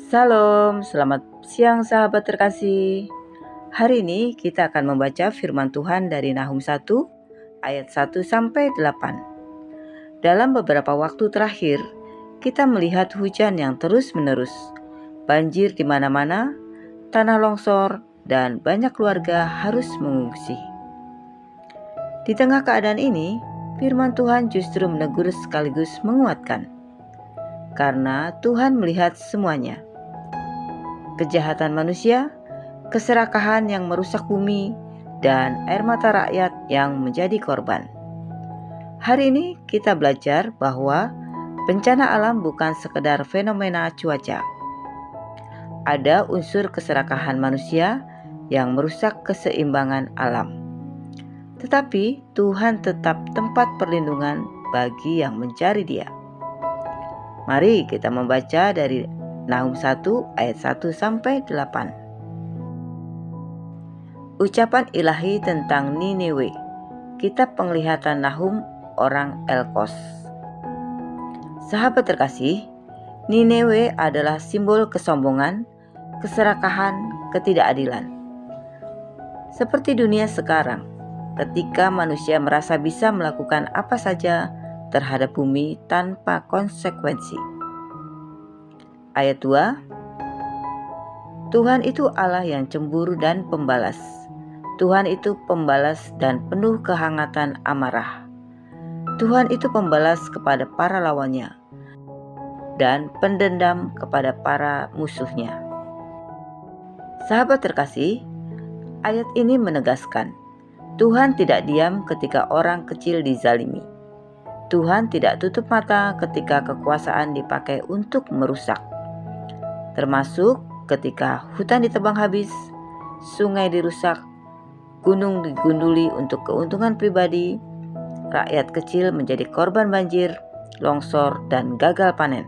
Salam, selamat siang sahabat terkasih. Hari ini kita akan membaca firman Tuhan dari Nahum 1 ayat 1 sampai 8. Dalam beberapa waktu terakhir, kita melihat hujan yang terus-menerus, banjir di mana-mana, tanah longsor, dan banyak keluarga harus mengungsi. Di tengah keadaan ini, firman Tuhan justru menegur sekaligus menguatkan. Karena Tuhan melihat semuanya. Kejahatan manusia, keserakahan yang merusak bumi, dan air mata rakyat yang menjadi korban. Hari ini kita belajar bahwa bencana alam bukan sekedar fenomena cuaca. Ada unsur keserakahan manusia yang merusak keseimbangan alam. Tetapi Tuhan tetap tempat perlindungan bagi yang mencari Dia. Mari kita membaca dari Nahum 1 ayat 1 sampai 8. Ucapan ilahi tentang Niniwe. Kitab Penglihatan Nahum orang Elkos. Sahabat terkasih, Niniwe adalah simbol kesombongan, keserakahan, ketidakadilan. Seperti dunia sekarang, ketika manusia merasa bisa melakukan apa saja terhadap bumi tanpa konsekuensi. Ayat 2, Tuhan itu Allah yang cemburu dan pembalas. Tuhan itu pembalas dan penuh kehangatan amarah. Tuhan itu pembalas kepada para lawannya dan pendendam kepada para musuhnya. Sahabat terkasih, ayat ini menegaskan, Tuhan tidak diam ketika orang kecil dizalimi. Tuhan tidak tutup mata ketika kekuasaan dipakai untuk merusak. Termasuk ketika hutan ditebang habis, sungai dirusak, gunung digunduli untuk keuntungan pribadi, rakyat kecil menjadi korban banjir, longsor, dan gagal panen.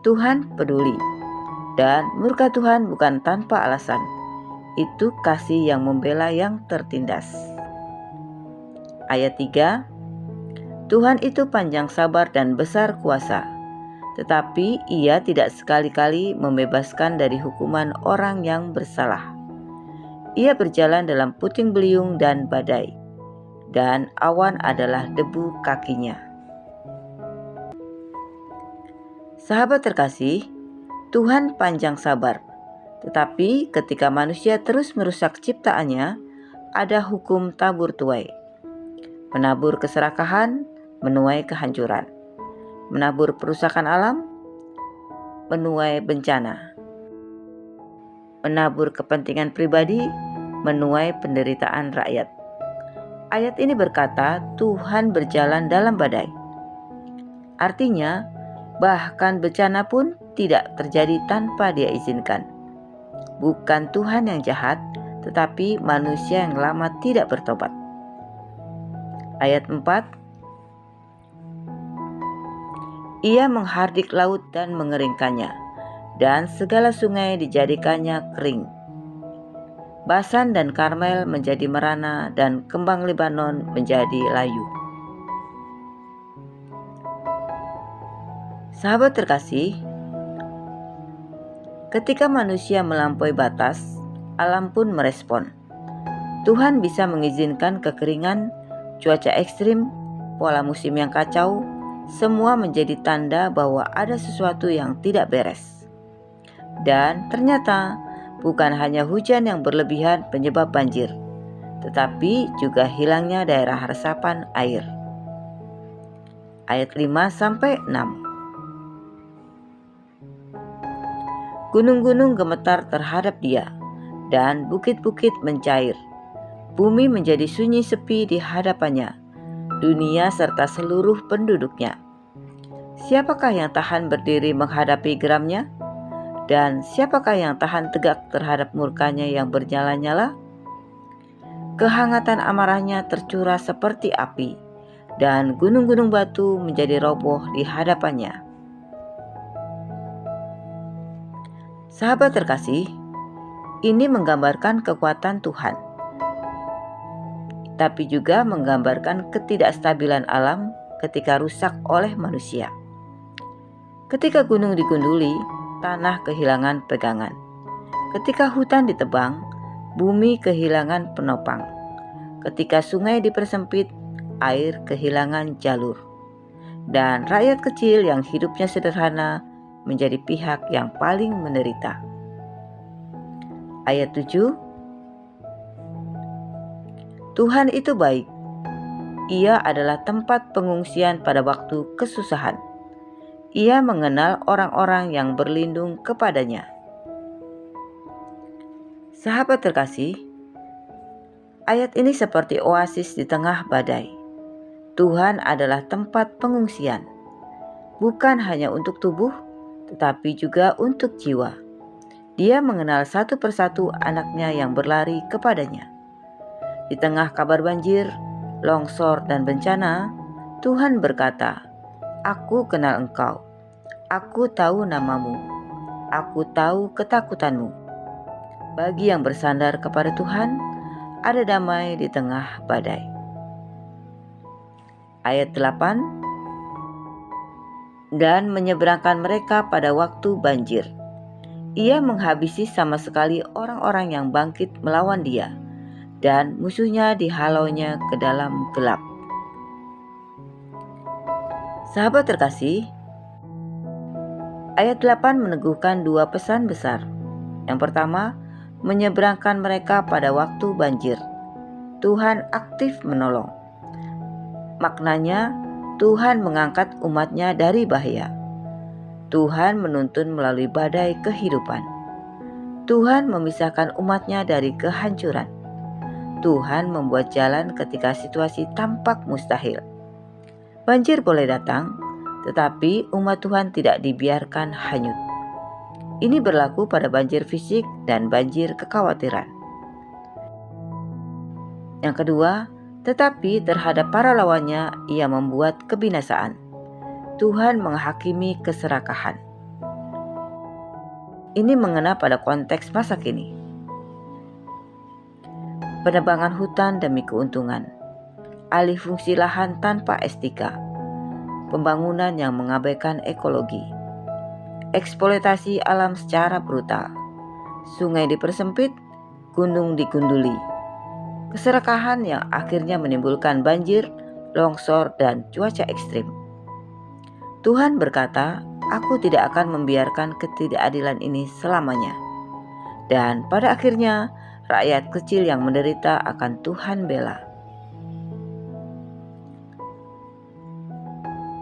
Tuhan peduli, dan murka Tuhan bukan tanpa alasan. Itu kasih yang membela yang tertindas. Ayat 3, Tuhan itu panjang sabar dan besar kuasa. Tetapi Ia tidak sekali-kali membebaskan dari hukuman orang yang bersalah. Ia berjalan dalam puting beliung dan badai, dan awan adalah debu kakinya. Sahabat terkasih, Tuhan panjang sabar, tetapi ketika manusia terus merusak ciptaannya, ada hukum tabur tuai. Menabur keserakahan, menuai kehancuran. Menabur perusakan alam, menuai bencana. Menabur kepentingan pribadi, menuai penderitaan rakyat. Ayat ini berkata Tuhan berjalan dalam badai. Artinya, bahkan bencana pun tidak terjadi tanpa Dia izinkan. Bukan Tuhan yang jahat, tetapi manusia yang lama tidak bertobat. Ayat 4, Ia menghardik laut dan mengeringkannya, dan segala sungai dijadikannya kering. Basan dan Karmel menjadi merana, dan kembang Libanon menjadi layu. Sahabat terkasih, ketika manusia melampaui batas, alam pun merespon. Tuhan bisa mengizinkan kekeringan, cuaca ekstrim, pola musim yang kacau, semua menjadi tanda bahwa ada sesuatu yang tidak beres. Dan ternyata bukan hanya hujan yang berlebihan penyebab banjir, tetapi juga hilangnya daerah resapan air. Ayat 5-6. Gunung-gunung gemetar terhadap Dia, dan bukit-bukit mencair. Bumi menjadi sunyi sepi di hadapannya, dunia serta seluruh penduduknya. Siapakah yang tahan berdiri menghadapi geramnya? Dan siapakah yang tahan tegak terhadap murkanya yang bernyala-nyala? Kehangatan amarahnya tercurah seperti api, dan gunung-gunung batu menjadi roboh di hadapannya. Sahabat terkasih, ini menggambarkan kekuatan Tuhan, tapi juga menggambarkan ketidakstabilan alam ketika rusak oleh manusia. Ketika gunung digunduli, tanah kehilangan pegangan. Ketika hutan ditebang, bumi kehilangan penopang. Ketika sungai dipersempit, air kehilangan jalur. Dan rakyat kecil yang hidupnya sederhana menjadi pihak yang paling menderita. Ayat 7, Tuhan itu baik. Ia adalah tempat pengungsian pada waktu kesusahan. Ia mengenal orang-orang yang berlindung kepadanya. Sahabat terkasih, ayat ini seperti oasis di tengah badai. Tuhan adalah tempat pengungsian, bukan hanya untuk tubuh, tetapi juga untuk jiwa. Dia mengenal satu persatu anaknya yang berlari kepadanya. Di tengah kabar banjir, longsor, dan bencana, Tuhan berkata, "Aku kenal engkau. Aku tahu namamu. Aku tahu ketakutanmu." Bagi yang bersandar kepada Tuhan, ada damai di tengah badai. Ayat 8, dan menyeberangkan mereka pada waktu banjir. Ia menghabisi sama sekali orang-orang yang bangkit melawan dia, dan musuhnya dihalaunya ke dalam gelap. Sahabat terkasih, ayat 8 meneguhkan dua pesan besar. Yang pertama, menyeberangkan mereka pada waktu banjir. Tuhan aktif menolong. Maknanya, Tuhan mengangkat umatnya dari bahaya. Tuhan menuntun melalui badai kehidupan. Tuhan memisahkan umatnya dari kehancuran. Tuhan membuat jalan ketika situasi tampak mustahil. Banjir boleh datang, tetapi umat Tuhan tidak dibiarkan hanyut. Ini berlaku pada banjir fisik dan banjir kekhawatiran. Yang kedua, tetapi terhadap para lawannya ia membuat kebinasaan. Tuhan menghakimi keserakahan. Ini mengena pada konteks masa kini. Penebangan hutan demi keuntungan, alih fungsi lahan tanpa etika, pembangunan yang mengabaikan ekologi, eksploitasi alam secara brutal, sungai dipersempit, gunung digunduli, keserakahan yang akhirnya menimbulkan banjir, longsor, dan cuaca ekstrim. Tuhan berkata, "Aku tidak akan membiarkan ketidakadilan ini selamanya." Dan pada akhirnya, rakyat kecil yang menderita akan Tuhan bela.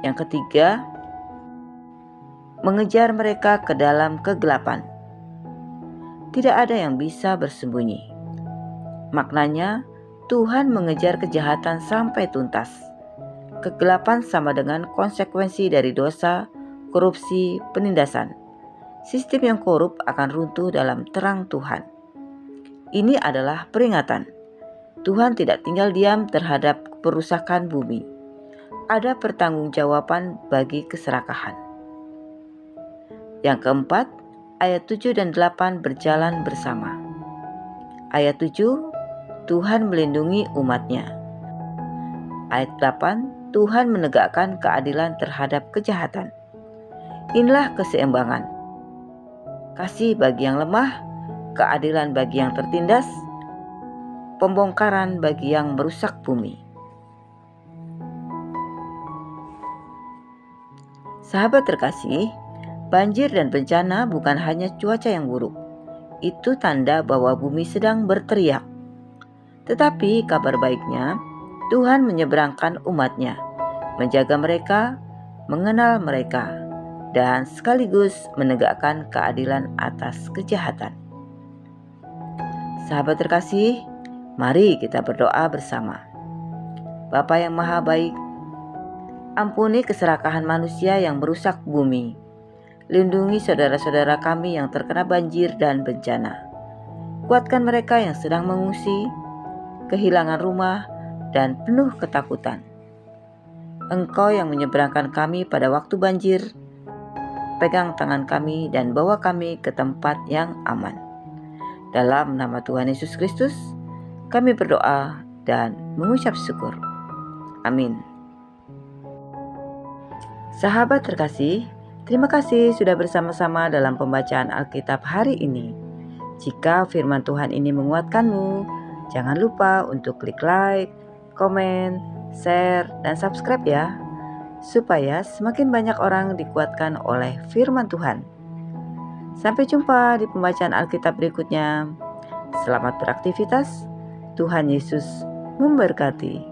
Yang ketiga, mengejar mereka ke dalam kegelapan. Tidak ada yang bisa bersembunyi. Maknanya, Tuhan mengejar kejahatan sampai tuntas. Kegelapan sama dengan konsekuensi dari dosa, korupsi, penindasan. Sistem yang korup akan runtuh dalam terang Tuhan. Ini adalah peringatan. Tuhan tidak tinggal diam terhadap perusakan bumi. Ada pertanggungjawaban bagi keserakahan. Yang keempat, ayat 7 dan 8 berjalan bersama. Ayat 7, Tuhan melindungi umatnya. Ayat 8, Tuhan menegakkan keadilan terhadap kejahatan. Inilah keseimbangan. Kasih bagi yang lemah, keadilan bagi yang tertindas, pembongkaran bagi yang merusak bumi. Sahabat terkasih, banjir dan bencana bukan hanya cuaca yang buruk. Itu tanda bahwa bumi sedang berteriak. Tetapi kabar baiknya, Tuhan menyeberangkan umatnya, menjaga mereka, mengenal mereka, dan sekaligus menegakkan keadilan atas kejahatan. Sahabat terkasih, mari kita berdoa bersama. Bapa yang Maha Baik, ampuni keserakahan manusia yang merusak bumi. Lindungi saudara-saudara kami yang terkena banjir dan bencana. Kuatkan mereka yang sedang mengungsi, kehilangan rumah, dan penuh ketakutan. Engkau yang menyeberangkan kami pada waktu banjir, pegang tangan kami dan bawa kami ke tempat yang aman. Dalam nama Tuhan Yesus Kristus, kami berdoa dan mengucap syukur. Amin. Sahabat terkasih, Terima kasih sudah bersama-sama dalam pembacaan Alkitab hari ini. Jika firman Tuhan ini menguatkanmu, jangan lupa untuk klik like, komen, share, dan subscribe ya, supaya semakin banyak orang dikuatkan oleh firman Tuhan. Sampai jumpa di pembacaan Alkitab berikutnya. Selamat beraktivitas. Tuhan Yesus memberkati.